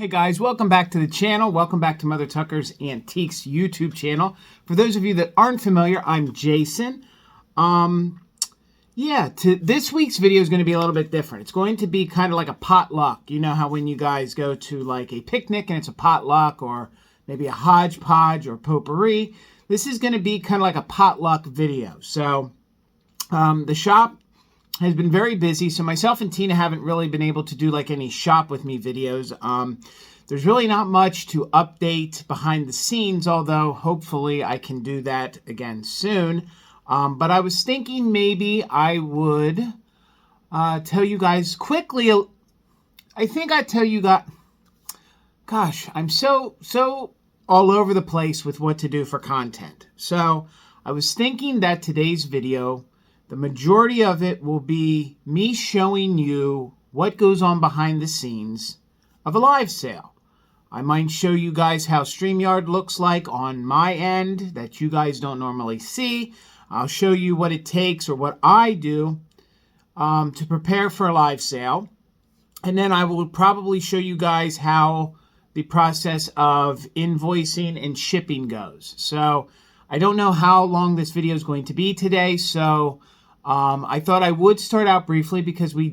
Hey guys, welcome back to the channel. Welcome back to Mother Tucker's Antiques YouTube channel. For those of you that aren't familiar, I'm Jason. This week's video is going to be a little bit different. It's going to be kind of like a potluck. You know how when you guys go to like a picnic and it's a potluck, or maybe a hodgepodge or potpourri. This is going to be kind of like a potluck video. So the shop has been very busy, so myself and Tina haven't really been able to do like any shop with me videos. There's really not much to update behind the scenes, although hopefully I can do that again soon. But I was thinking maybe I would tell you guys quickly. I think I'd tell you guys, gosh, I'm so all over the place with what to do for content. So I was thinking that today's video, the majority of it will be me showing you what goes on behind the scenes of a live sale. I might show you guys how StreamYard looks like on my end that you guys don't normally see. I'll show you what it takes or what I do to prepare for a live sale. And then I will probably show you guys how the process of invoicing and shipping goes. So I don't know how long this video is going to be today, so I thought I would start out briefly because we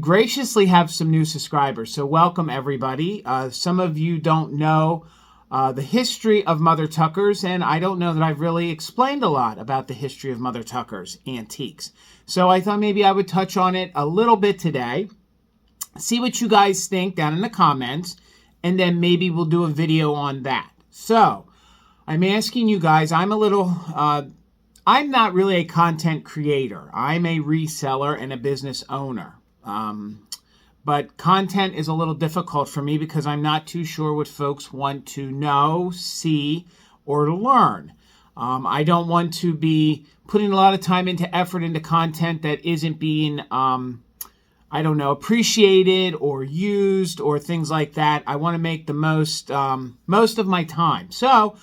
graciously have some new subscribers. So welcome everybody. Some of you don't know the history of Mother Tucker's, and I don't know that I've really explained a lot about the history of Mother Tucker's Antiques. So I thought maybe I would touch on it a little bit today. See what you guys think down in the comments, and then maybe we'll do a video on that. So I'm asking you guys, I'm not really a content creator. I'm a reseller and a business owner. But content is a little difficult for me because I'm not too sure what folks want to know, see, or learn. I don't want to be putting a lot of time effort into content that isn't being, appreciated or used or things like that. I want to make the most of my time. So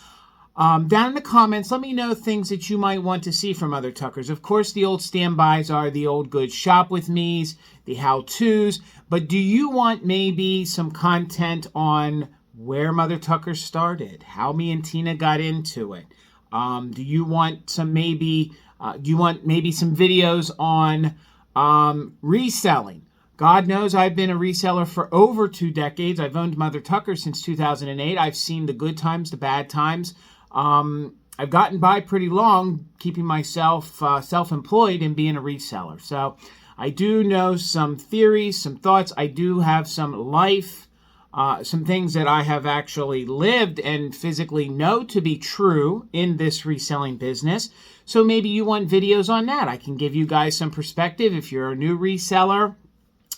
down in the comments, let me know things that you might want to see from Mother Tucker's. Of course, the old standbys are the old good shop with me's, the how-tos. But do you want maybe some content on where Mother Tucker started, how me and Tina got into it? Do you want some maybe some videos on reselling? God knows I've been a reseller for over 2 decades. I've owned Mother Tucker since 2008. I've seen the good times, the bad times. I've gotten by pretty long keeping myself self-employed and being a reseller. So I do know some theories, some thoughts. I do have some some things that I have actually lived and physically know to be true in this reselling business. So maybe you want videos on that. I can give you guys some perspective if you're a new reseller,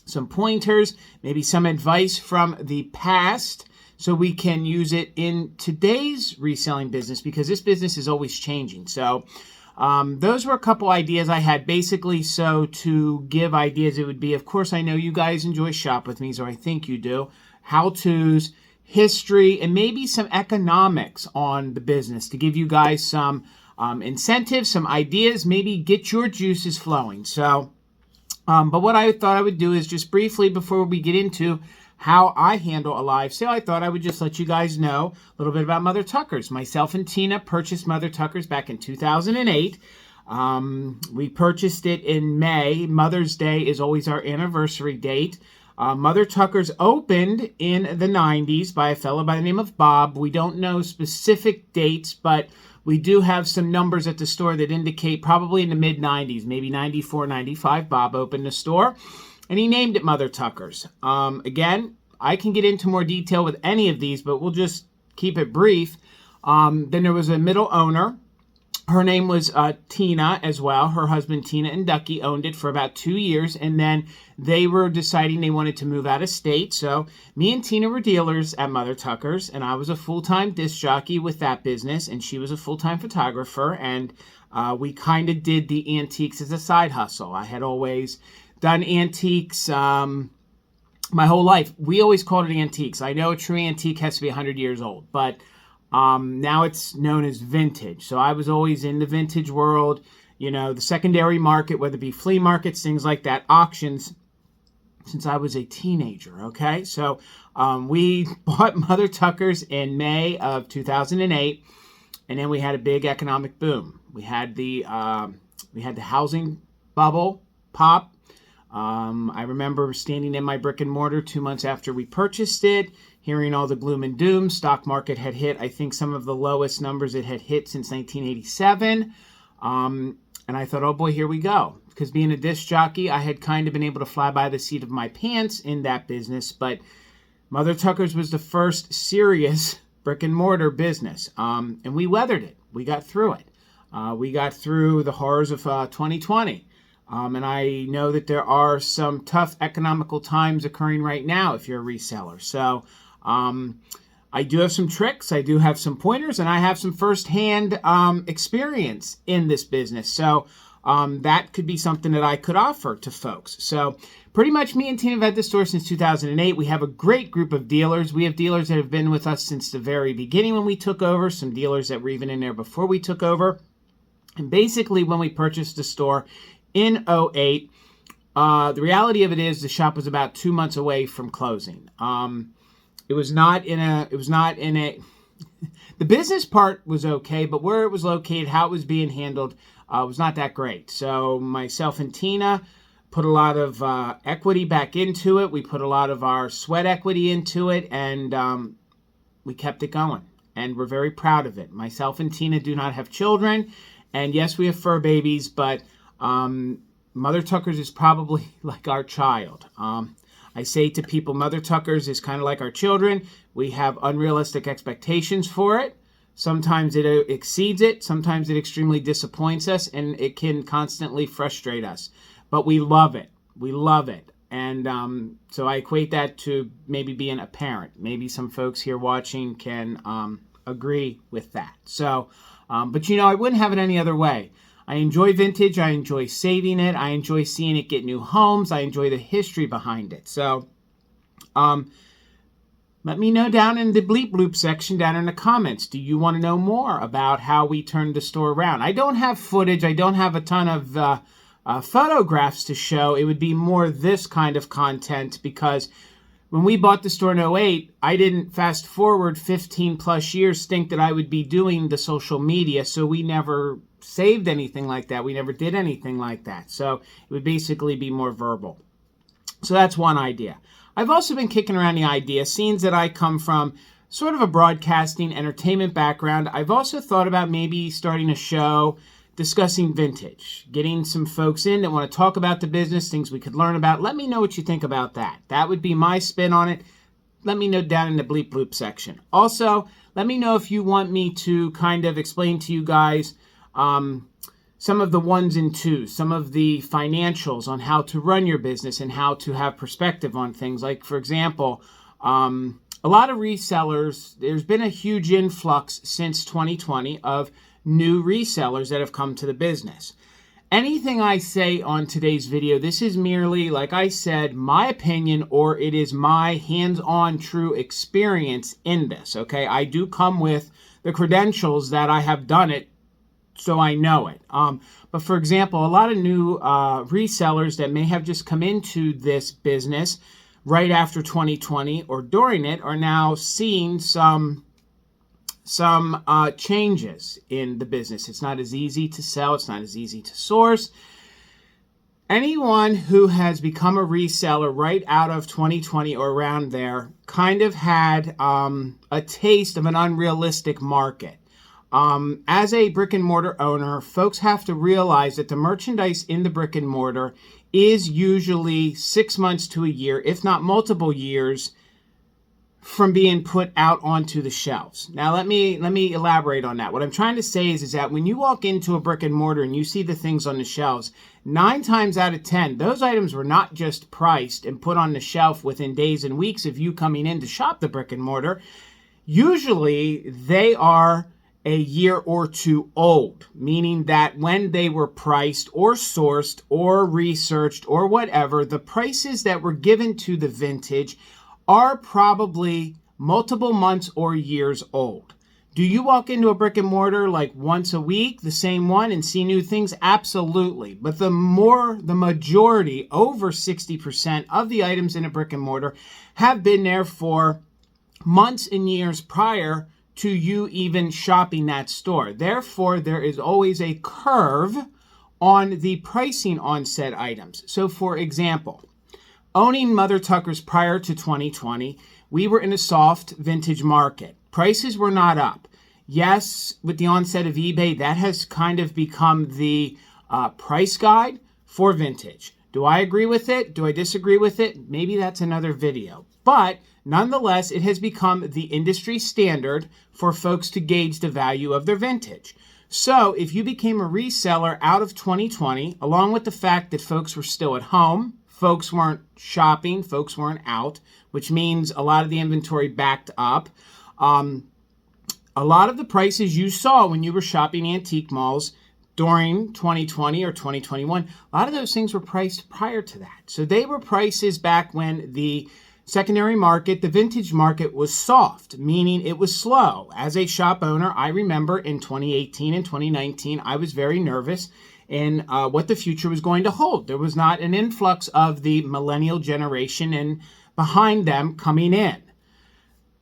some pointers, maybe some advice from the past, so we can use it in today's reselling business because this business is always changing. So those were a couple ideas I had. Basically, so to give ideas, it would be, of course, I know you guys enjoy Shop With Me, or I think you do, how-tos, history, and maybe some economics on the business to give you guys some incentives, some ideas, maybe get your juices flowing. So, but what I thought I would do is just briefly, before we get into how I handle a live sale, I thought I would just let you guys know a little bit about Mother Tucker's. Myself and Tina purchased Mother Tucker's back in 2008. We purchased it in May. Mother's Day is always our anniversary date. Mother Tucker's opened in the 90s by a fellow by the name of Bob. We don't know specific dates, but we do have some numbers at the store that indicate probably in the mid-90s, maybe 94, 95, Bob opened the store. And he named it Mother Tucker's. Again, I can get into more detail with any of these, but we'll just keep it brief. Then there was a middle owner. Her name was Tina as well. Her husband, Tina and Ducky, owned it for about 2 years. And then they were deciding they wanted to move out of state. So me and Tina were dealers at Mother Tucker's. And I was a full-time disc jockey with that business. And she was a full-time photographer. And we kind of did the antiques as a side hustle. I had always done antiques my whole life. We always called it antiques. I know a true antique has to be 100 years old, but now it's known as vintage. So I was always in the vintage world, you know, the secondary market, whether it be flea markets, things like that, auctions. since I was a teenager, okay? So we bought Mother Tucker's in May of 2008, and then we had a big economic boom. We had the housing bubble pop. I remember standing in my brick and mortar 2 months after we purchased it, hearing all the gloom and doom. Stock market had hit, I think, some of the lowest numbers it had hit since 1987. And I thought, oh boy, here we go. Because being a disc jockey, I had kind of been able to fly by the seat of my pants in that business. But Mother Tucker's was the first serious brick and mortar business. And we weathered it. We got through it. We got through the horrors of 2020. And I know that there are some tough economical times occurring right now if you're a reseller. So I do have some tricks, I do have some pointers, and I have some firsthand experience in this business. So that could be something that I could offer to folks. So pretty much me and Tina have had this store since 2008. We have a great group of dealers. We have dealers that have been with us since the very beginning when we took over, some dealers that were even in there before we took over. And basically when we purchased the store in 2008, the reality of it is the shop was about 2 months away from closing. It was not in a, the business part was okay, but where it was located, how it was being handled, was not that great. So myself and Tina put a lot of equity back into it. We put a lot of our sweat equity into it, and we kept it going. And we're very proud of it. Myself and Tina do not have children. And yes, we have fur babies, but Mother Tucker's is probably like our child. I say to people, Mother Tucker's is kind of like our children. We have unrealistic expectations for it. Sometimes it exceeds it. Sometimes it extremely disappoints us, and it can constantly frustrate us. But we love it. We love it. And so I equate that to maybe being a parent. Maybe some folks here watching can agree with that. So, but you know, I wouldn't have it any other way. I enjoy vintage. I enjoy saving it. I enjoy seeing it get new homes. I enjoy the history behind it. So let me know down in the bleep bloop section down in the comments. Do you want to know more about how we turned the store around? I don't have footage. I don't have a ton of photographs to show. It would be more this kind of content because when we bought the store in 2008, I didn't fast forward 15 plus years think that I would be doing the social media. So we never saved anything like that. We never did anything like that. So it would basically be more verbal. So that's one idea. I've also been kicking around the idea, seeing that I come from sort of a broadcasting entertainment background. I've also thought about maybe starting a show discussing vintage, getting some folks in that want to talk about the business, things we could learn about. Let me know what you think about that. That would be my spin on it. Let me know down in the bleep bloop section. Also, let me know if you want me to kind of explain to you guys some of the ones and twos, some of the financials on how to run your business and how to have perspective on things. Like, for example, a lot of resellers, there's been a huge influx since 2020 of new resellers that have come to the business. Anything I say on today's video, this is merely, like I said, my opinion, or it is my hands-on true experience in this, okay? I do come with the credentials that I have done it, so I know it. But for example, a lot of new resellers that may have just come into this business right after 2020 or during it are now seeing some changes in the business. It's not as easy to sell. It's not as easy to source. Anyone who has become a reseller right out of 2020 or around there kind of had a taste of an unrealistic market. As a brick and mortar owner, folks have to realize that the merchandise in the brick and mortar is usually 6 months to a year, if not multiple years, from being put out onto the shelves. Now, let me elaborate on that. What I'm trying to say is that when you walk into a brick and mortar and you see the things on the shelves, 9 times out of 10, those items were not just priced and put on the shelf within days and weeks of you coming in to shop the brick and mortar. Usually, they are a year or two old, meaning that when they were priced or sourced or researched or whatever, the prices that were given to the vintage are probably multiple months or years old. Do you walk into a brick and mortar like once a week, the same one, and see new things? Absolutely. But the majority, over 60% of the items in a brick and mortar have been there for months and years prior to you even shopping that store. Therefore, there is always a curve on the pricing on said items. So for example, owning Mother Tuckers prior to 2020, we were in a soft vintage market. Prices were not up. Yes, with the onset of eBay, that has kind of become the price guide for vintage. Do I agree with it? Do I disagree with it? Maybe that's another video. But nonetheless, it has become the industry standard for folks to gauge the value of their vintage. So if you became a reseller out of 2020, along with the fact that folks were still at home, folks weren't shopping, folks weren't out, which means a lot of the inventory backed up. A lot of the prices you saw when you were shopping antique malls during 2020 or 2021, a lot of those things were priced prior to that. So they were prices back when the secondary market, the vintage market, was soft, meaning it was slow. As a shop owner, I remember in 2018 and 2019, I was very nervous in what the future was going to hold. There was not an influx of the millennial generation and behind them coming in.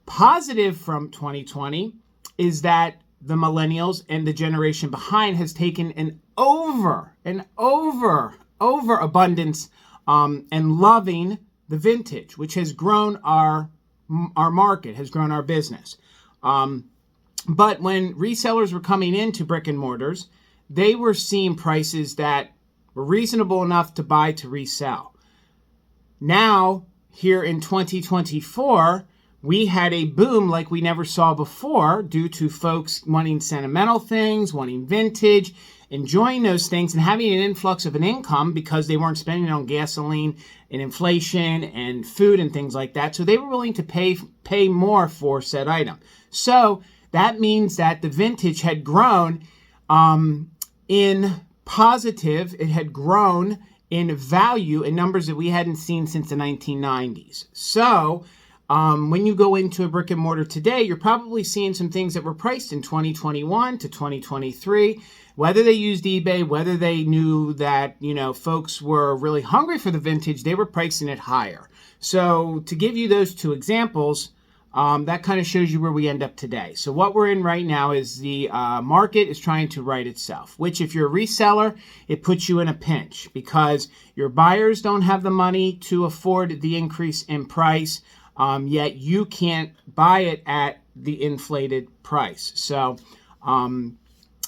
Positive from 2020 is that the millennials and the generation behind has taken an overabundance and loving the vintage, which has grown our market, has grown our business. But when resellers were coming into brick and mortars, they were seeing prices that were reasonable enough to buy to resell. Now, here in 2024, we had a boom like we never saw before due to folks wanting sentimental things, wanting vintage, enjoying those things, and having an influx of an income because they weren't spending it on gasoline and inflation and food and things like that. So they were willing to pay more for said item. So that means that the vintage had grown in positive. It had grown in value in numbers that we hadn't seen since the 1990s. So when you go into a brick and mortar today, you're probably seeing some things that were priced in 2021 to 2023, whether they used eBay, whether they knew that, folks were really hungry for the vintage, they were pricing it higher. So to give you those two examples, that kind of shows you where we end up today. So what we're in right now is the market is trying to right itself, which if you're a reseller, it puts you in a pinch because your buyers don't have the money to afford the increase in price. Yet you can't buy it at the inflated price. So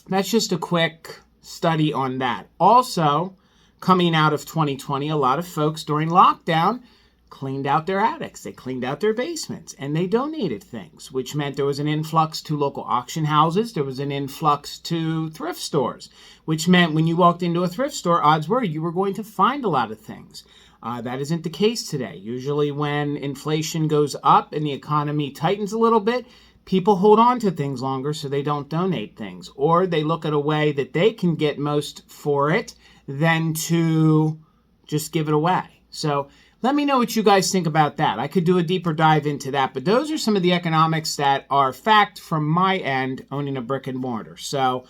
that's just a quick study on that. Also, coming out of 2020, a lot of folks during lockdown cleaned out their attics, they cleaned out their basements, and they donated things, which meant there was an influx to local auction houses, there was an influx to thrift stores, which meant when you walked into a thrift store, odds were you were going to find a lot of things. That isn't the case today. Usually when inflation goes up and the economy tightens a little bit, people hold on to things longer so they don't donate things. Or they look at a way that they can get most for it than to just give it away. So let me know what you guys think about that. I could do a deeper dive into that. But those are some of the economics that are fact from my end owning a brick and mortar. So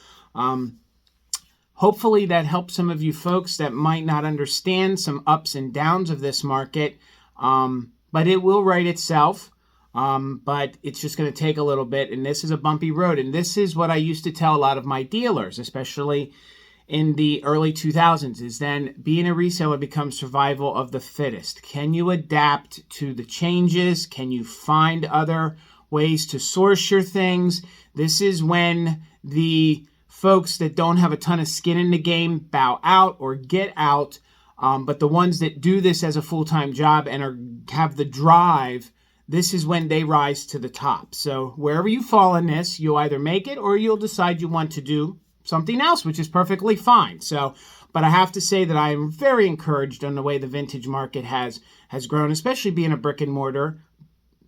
hopefully that helps some of you folks that might not understand some ups and downs of this market, but it will right itself, but it's just going to take a little bit, and this is a bumpy road, and this is what I used to tell a lot of my dealers, especially in the early 2000s, is then being a reseller becomes survival of the fittest. Can you adapt to the changes? Can you find other ways to source your things? This is when the folks that don't have a ton of skin in the game bow out or get out, but the ones that do this as a full-time job and have the drive, this is when they rise to the top. So wherever you fall in this, you'll either make it or you'll decide you want to do something else, which is perfectly fine. So, but I have to say that I am very encouraged on the way the vintage market has grown, especially being a brick and mortar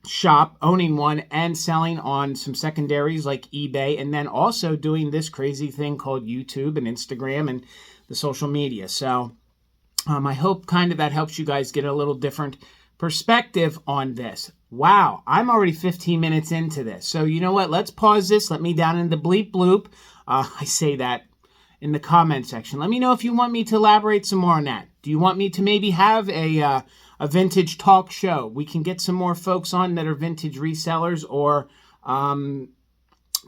shop, owning one and selling on some secondaries like eBay, and then also doing this crazy thing called YouTube and Instagram and the social media. So I hope kind of that helps you guys get a little different perspective on this. Wow, I'm already 15 minutes into this. So you know what? Let's pause this. Let me down in the bleep bloop. I say that in the comment section. Let me know if you want me to elaborate some more on that. Do you want me to maybe have a vintage talk show? We can get some more folks on that are vintage resellers or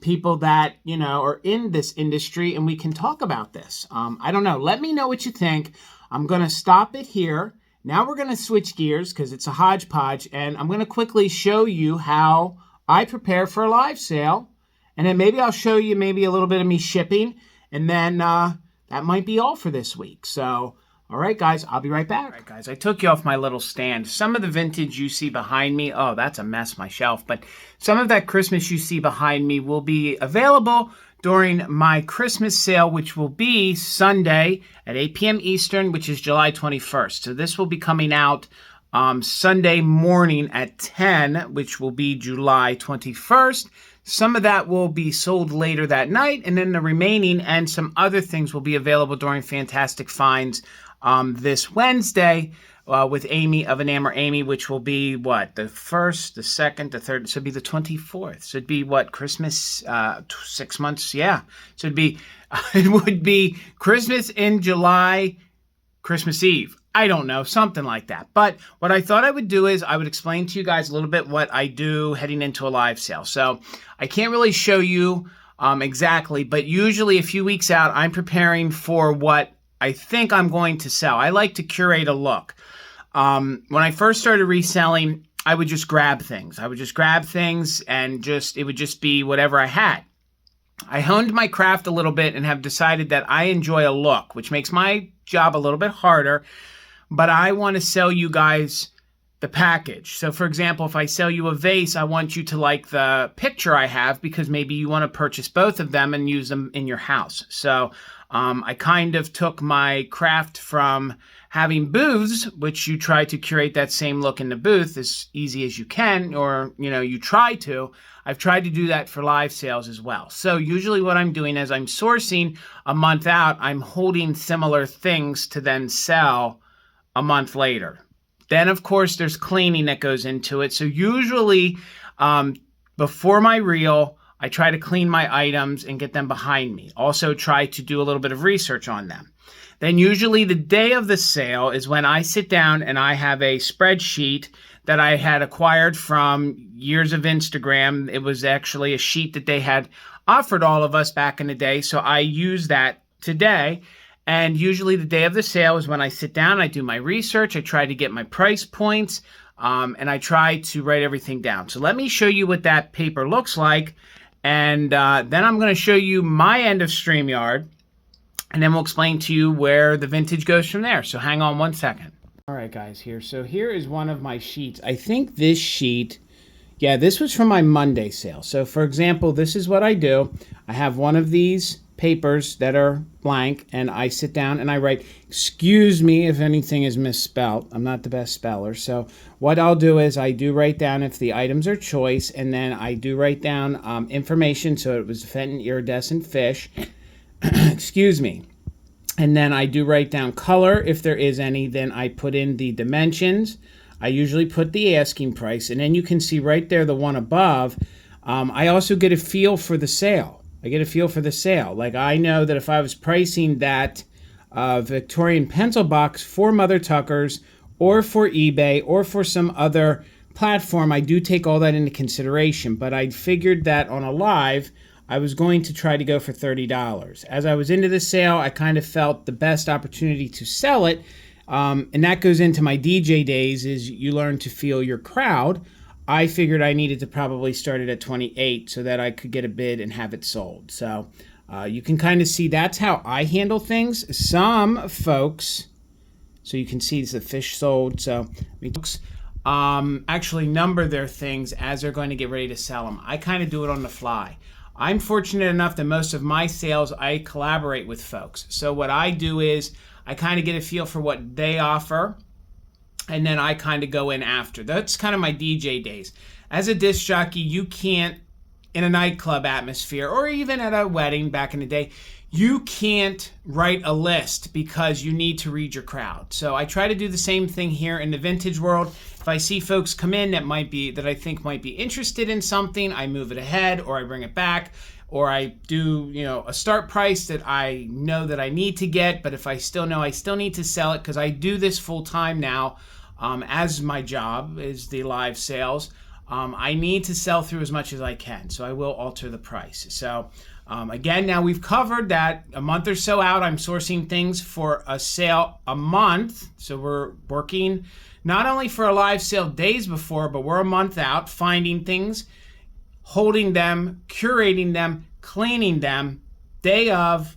people that, you know, are in this industry, and we can talk about this. I don't know. Let me know what you think. I'm going to stop it here. Now we're going to switch gears because it's a hodgepodge, and I'm going to quickly show you how I prepare for a live sale, and then maybe I'll show you maybe a little bit of me shipping, and then that might be all for this week. So, all right, guys, I'll be right back. All right, guys, I took you off my little stand. Some of the vintage you see behind me, oh, that's a mess, my shelf, but some of that Christmas you see behind me will be available during my Christmas sale, which will be Sunday at 8 p.m. Eastern, which is July 21st. So this will be coming out Sunday morning at 10, which will be July 21st. Some of that will be sold later that night, and then the remaining and some other things will be available during Fantastic Finds this Wednesday with Amy of Enamor Amy, which will be what? The 1st, the 2nd, the 3rd. So it'd be the 24th. So it'd be what? Christmas, 6 months? Yeah. So it would be Christmas in July, Christmas Eve. I don't know, something like that. But what I thought I would do is I would explain to you guys a little bit what I do heading into a live sale. So I can't really show you exactly, but usually a few weeks out, I'm preparing for what I think I'm going to sell. I like to curate a look. When I first started reselling, I would just grab things. And it would just be whatever I had. I honed my craft a little bit and have decided that I enjoy a look, which makes my job a little bit harder, but I want to sell you guys the package. So for example, if I sell you a vase, I want you to like the picture I have because maybe you want to purchase both of them and use them in your house. So I kind of took my craft from having booths, which you try to curate that same look in the booth as easy as you can, or, you know, you try to. I've tried to do that for live sales as well. So usually what I'm doing is I'm sourcing a month out, I'm holding similar things to then sell a month later. Then, of course, there's cleaning that goes into it. So usually before my reel, I try to clean my items and get them behind me. Also try to do a little bit of research on them. Then usually the day of the sale is when I sit down and I have a spreadsheet that I had acquired from years of Instagram. It was actually a sheet that they had offered all of us back in the day. So I use that today. And usually the day of the sale is when I sit down, I do my research, I try to get my price points, and I try to write everything down. So let me show you what that paper looks like. And then I'm going to show you my end of StreamYard. And then we'll explain to you where the vintage goes from there. So hang on one second. All right, guys, so here is one of my sheets. I think this sheet, yeah, this was from my Monday sale. So for example, this is what I do. I have one of these papers that are blank, and I sit down and I write, excuse me if anything is misspelled. I'm not the best speller. So what I'll do is I do write down if the items are choice, and then I do write down information. So it was Fenton iridescent fish. Excuse me. And then I do write down color if there is any. Then I put in the dimensions. I usually put the asking price. And then you can see right there, the one above. I also get a feel for the sale. Like I know that if I was pricing that Victorian pencil box for Mother Tuckers or for eBay or for some other platform, I do take all that into consideration. But I figured that on a live, I was going to try to go for $30. As I was into the sale, I kind of felt the best opportunity to sell it. And that goes into my DJ days, is you learn to feel your crowd. I figured I needed to probably start it at 28 so that I could get a bid and have it sold. So you can kind of see that's how I handle things. Some folks, so you can see the fish sold. So folks actually number their things as they're going to get ready to sell them. I kind of do it on the fly. I'm fortunate enough that most of my sales, I collaborate with folks. So what I do is I kind of get a feel for what they offer, and then I kind of go in after. That's kind of my DJ days. As a disc jockey, you can't in a nightclub atmosphere or even at a wedding back in the day, you can't write a list because you need to read your crowd. So I try to do the same thing here in the vintage world. If I see folks come in that I think might be interested in something, I move it ahead or I bring it back, or I do, a start price that I know that I need to get, but if I still know I still need to sell it because I do this full time now, as my job is the live sales. I need to sell through as much as I can, so I will alter the price. So again, now we've covered that a month or so out, I'm sourcing things for a sale a month. So we're working not only for a live sale days before, but we're a month out finding things, holding them, curating them, cleaning them. Day of,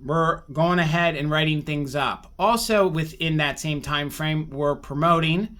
we're going ahead and writing things up. Also within that same time frame, we're promoting.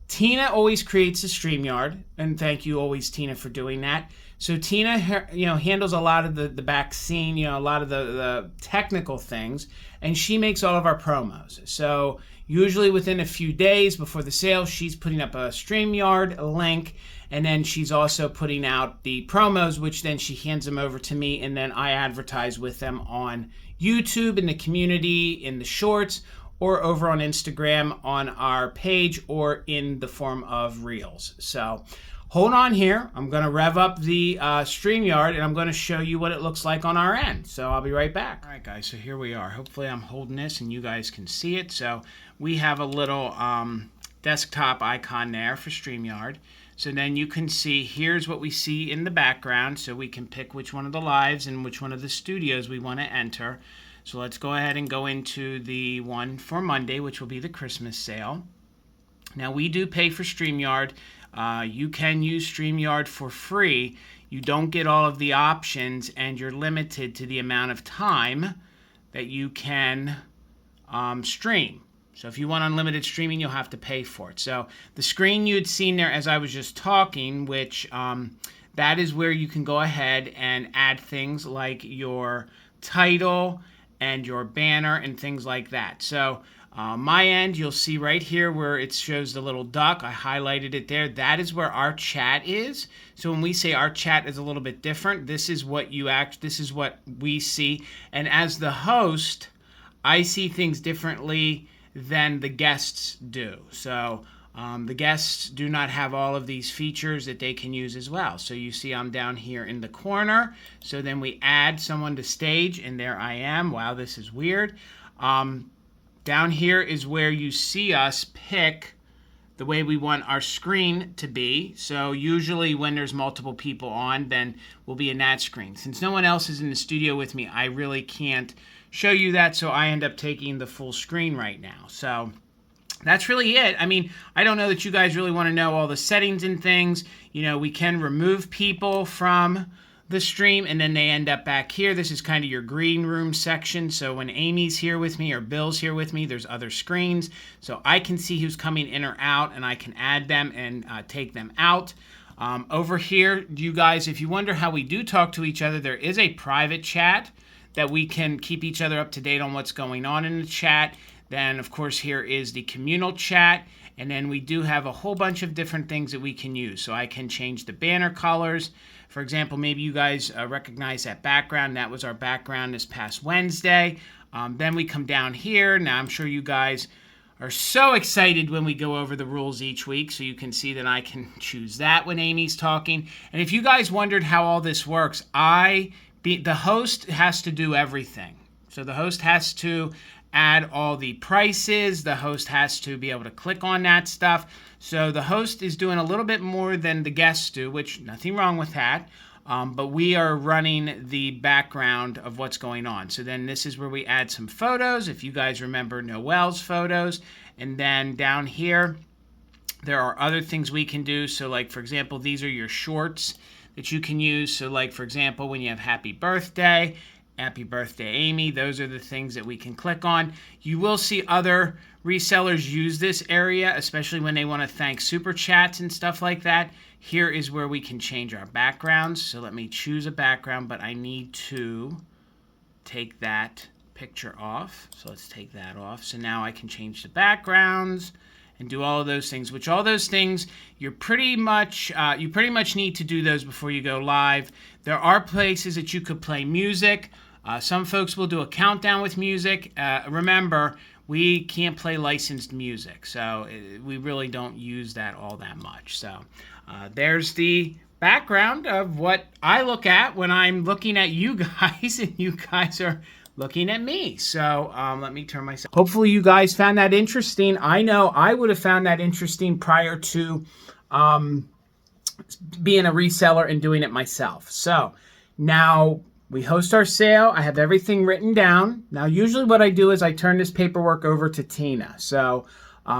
Tina always creates a StreamYard, and thank you always, Tina, for doing that. So Tina, handles a lot of the back scene, a lot of the technical things, and she makes all of our promos. So usually within a few days before the sale, she's putting up a StreamYard link, and then she's also putting out the promos, which then she hands them over to me, and then I advertise with them on YouTube, in the community, in the shorts, or over on Instagram on our page, or in the form of Reels. So hold on here. I'm going to rev up the StreamYard, and I'm going to show you what it looks like on our end. So I'll be right back. All right, guys, so here we are. Hopefully I'm holding this and you guys can see it. So we have a little desktop icon there for StreamYard. So then you can see, here's what we see in the background. So we can pick which one of the lives and which one of the studios we want to enter. So let's go ahead and go into the one for Monday, which will be the Christmas sale. Now, we do pay for StreamYard. You can use StreamYard for free. You don't get all of the options, and you're limited to the amount of time that you can stream. So if you want unlimited streaming, you'll have to pay for it. So the screen you'd seen there as I was just talking, which that is where you can go ahead and add things like your title and your banner and things like that. So my end, you'll see right here where it shows the little duck. I highlighted it there. That is where our chat is. So when we say our chat is a little bit different, this is what this is what we see. And as the host, I see things differently than the guests do. So the guests do not have all of these features that they can use as well. So you see I'm down here in the corner. So then we add someone to stage, and there I am. Wow, this is weird. Down here is where you see us pick the way we want our screen to be. So usually when there's multiple people on, then we'll be in that screen. Since no one else is in the studio with me, I really can't show you that. So I end up taking the full screen right now. So that's really it. I mean, I don't know that you guys really want to know all the settings and things. We can remove people from the stream, and then they end up back here. This is kind of your green room section. So when Amy's here with me or Bill's here with me, there's other screens. So I can see who's coming in or out, and I can add them and take them out. Over here, you guys, if you wonder how we do talk to each other, there is a private chat that we can keep each other up to date on what's going on in the chat. Then, of course, here is the communal chat. And then we do have a whole bunch of different things that we can use. So I can change the banner colors. For example, maybe you guys recognize that background. That was our background this past Wednesday. Then we come down here. Now, I'm sure you guys are so excited when we go over the rules each week. So you can see that I can choose that when Amy's talking. And if you guys wondered how all this works, the host has to do everything. So the host has to add all the prices. The host has to be able to click on that stuff. So the host is doing a little bit more than the guests do, which nothing wrong with that. But we are running the background of what's going on. So then this is where we add some photos. If you guys remember Noelle's photos. And then down here, there are other things we can do. So like, for example, these are your shorts that you can use. So like, for example, when you have happy birthday, Amy, those are the things that we can click on. You will see other resellers use this area, especially when they want to thank super chats and stuff like that. Here is where we can change our backgrounds. So let me choose a background, but I need to take that picture off. So let's take that off. So now I can change the backgrounds, and do all of those things, which all those things you pretty much need to do those before you go live. There are places that you could play music. Some folks will do a countdown with music. Remember, we can't play licensed music, so we really don't use that all that much. So there's the background of what I look at when I'm looking at you guys, and you guys are looking at me. So let me turn myself. Hopefully you guys found that interesting. I know I would have found that interesting prior to being a reseller and doing it myself. So now we host our sale. I have everything written down. Now usually what I do is I turn this paperwork over to Tina. So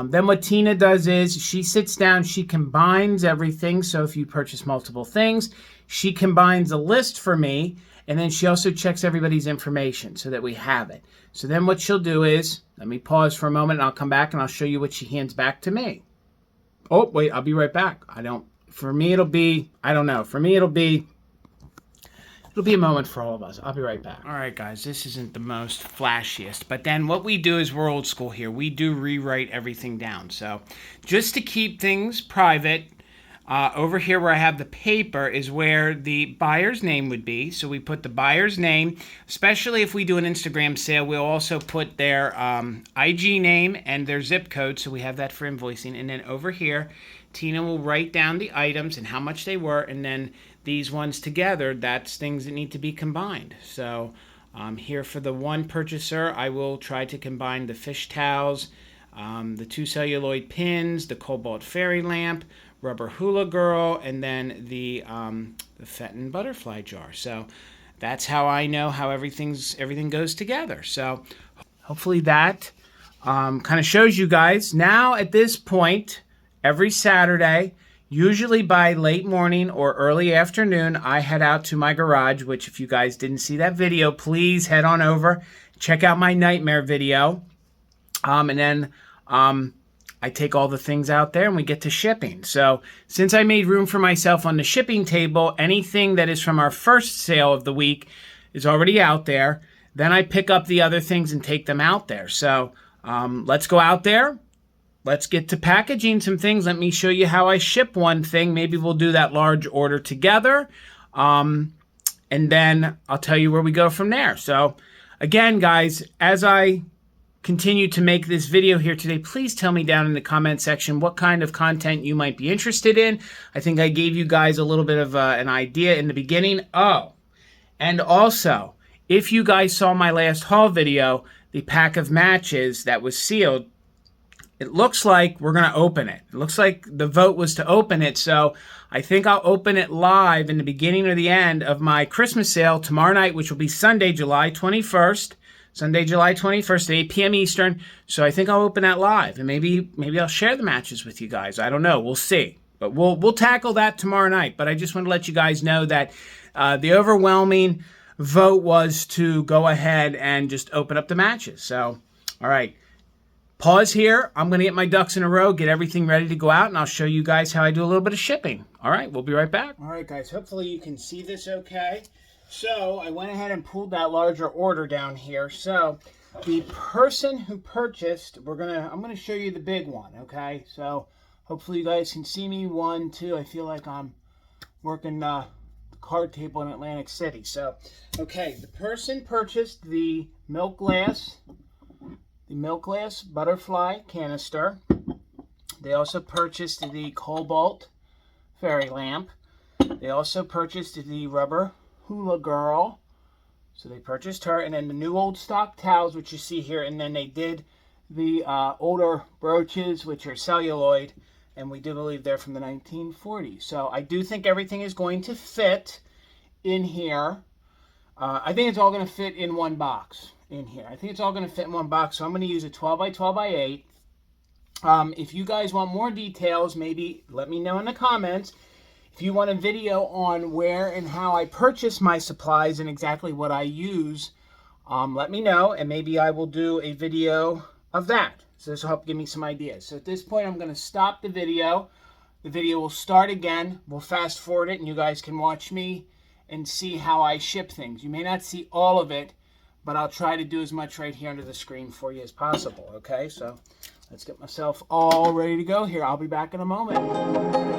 then what Tina does is she sits down, she combines everything. So if you purchase multiple things, she combines a list for me, and then she also checks everybody's information so that we have it. So then what she'll do is, let me pause for a moment and I'll come back and I'll show you what she hands back to me. Oh, wait, I'll be right back. For me it'll be a moment for all of us. I'll be right back. All right, guys, this isn't the most flashiest, but then what we do is we're old school here. We do rewrite everything down. So just to keep things private, over here where I have the paper is where the buyer's name would be. So we put the buyer's name, especially if we do an Instagram sale, we'll also put their IG name and their zip code. So we have that for invoicing. And then over here, Tina will write down the items and how much they were, and then these ones together, that's things that need to be combined. So here for the one purchaser, I will try to combine the fish towels, the 2 celluloid pins, the cobalt fairy lamp, rubber hula girl, and then the Fenton butterfly jar. So that's how I know how everything goes together. So hopefully that kind of shows you guys. Now at this point, every Saturday, usually by late morning or early afternoon, I head out to my garage, which if you guys didn't see that video, please head on over, check out my nightmare video. And then I take all the things out there and we get to shipping. So since I made room for myself on the shipping table, anything that is from our first sale of the week is already out there. Then I pick up the other things and take them out there. So let's go out there. Let's get to packaging some things. Let me show you how I ship one thing. Maybe we'll do that large order together. And then I'll tell you where we go from there. So again, guys, as I continue to make this video here today, please tell me down in the comment section what kind of content you might be interested in. I think I gave you guys a little bit of an idea in the beginning. Oh, and also, if you guys saw my last haul video, the pack of matches that was sealed, it looks like we're going to open it. It looks like the vote was to open it, so I think I'll open it live in the beginning or the end of my Christmas sale tomorrow night, which will be Sunday, July 21st. Sunday, July 21st at 8 p.m. Eastern. So I think I'll open that live, and maybe I'll share the matches with you guys. I don't know. We'll see. But we'll tackle that tomorrow night. But I just want to let you guys know that the overwhelming vote was to go ahead and just open up the matches. So, all right. Pause here. I'm going to get my ducks in a row, get everything ready to go out, and I'll show you guys how I do a little bit of shipping. All right, we'll be right back. All right, guys, hopefully you can see this okay. So I went ahead and pulled that larger order down here. So the person who purchased, I'm going to show you the big one, okay? So hopefully you guys can see me. 1, 2, I feel like I'm working the card table in Atlantic City. So, okay, the person purchased the milk glass butterfly canister. They also purchased the cobalt fairy lamp. They also purchased the rubber hula girl. So they purchased her, and then the new old stock towels, which you see here, and then they did the older brooches, which are celluloid, and we do believe they're from the 1940s. So I do think everything is going to fit in here. I think it's all going to fit in one box in here. I think it's all going to fit in one box, so I'm going to use a 12 by 12 by 8. If you guys want more details, maybe let me know in the comments. If you want a video on where and how I purchase my supplies and exactly what I use, let me know, and maybe I will do a video of that. So this will help give me some ideas. So at this point, I'm going to stop the video. The video will start again. We'll fast forward it, and you guys can watch me and see how I ship things. You may not see all of it, but I'll try to do as much right here under the screen for you as possible, okay? So Let's get myself all ready to go here. I'll be back in a moment.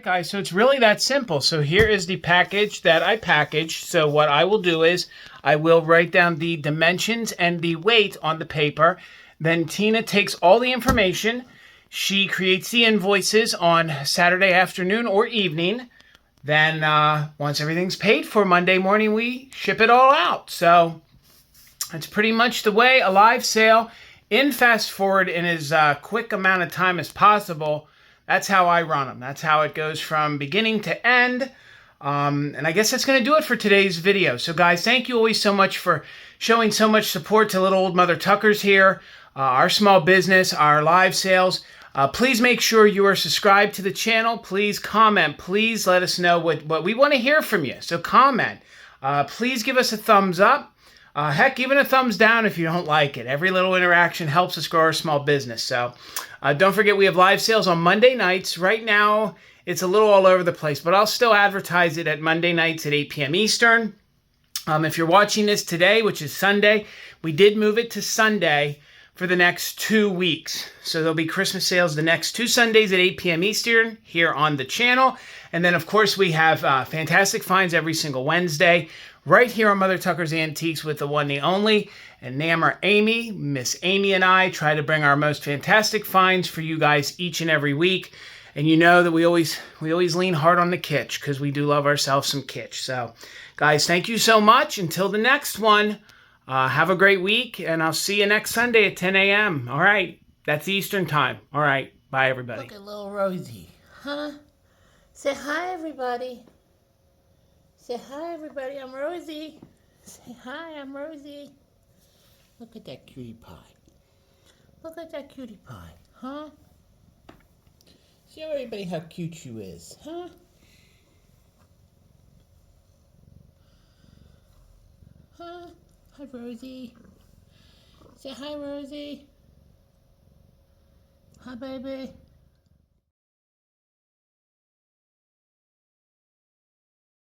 Guys, so it's really that simple. So here is the package that I packaged. So what I will do is I will write down the dimensions and the weight on the paper. Then Tina takes all the information. She creates the invoices on Saturday afternoon or evening. Then once everything's paid for, Monday morning we ship it all out. So it's pretty much the way a live sale in fast forward in as quick amount of time as possible. That's how I run them. That's how it goes from beginning to end. And I guess that's going to do it for today's video. So guys, thank you always so much for showing so much support to Little Old Mother Tuckers here, our small business, our live sales. Please make sure you are subscribed to the channel. Please comment. Please let us know what we want to hear from you. So comment. Please give us a thumbs up. Heck, even a thumbs down if you don't like it. Every little interaction helps us grow our small business. So don't forget we have live sales on Monday nights. Right now, it's a little all over the place, but I'll still advertise it at Monday nights at 8 p.m. Eastern. If you're watching this today, which is Sunday, we did move it to Sunday for the next 2 weeks. So there'll be Christmas sales the next 2 Sundays at 8 p.m. Eastern here on the channel. And then, of course, we have fantastic finds every single Wednesday right here on Mother Tucker's Antiques with the one, the only, and Nammer Amy. Miss Amy and I try to bring our most fantastic finds for you guys each and every week. And you know that we always lean hard on the kitsch because we do love ourselves some kitsch. So, guys, thank you so much. Until the next one, have a great week, and I'll see you next Sunday at 10 a.m. All right, that's Eastern time. All right, bye, everybody. Look at little Rosie, huh? Say hi, everybody. Say hi, everybody. I'm Rosie. Say hi, I'm Rosie. Look at that cutie pie. Look at that cutie pie, huh? Show everybody how cute you is, huh? Huh? Hi, Rosie. Say hi, Rosie. Hi, baby.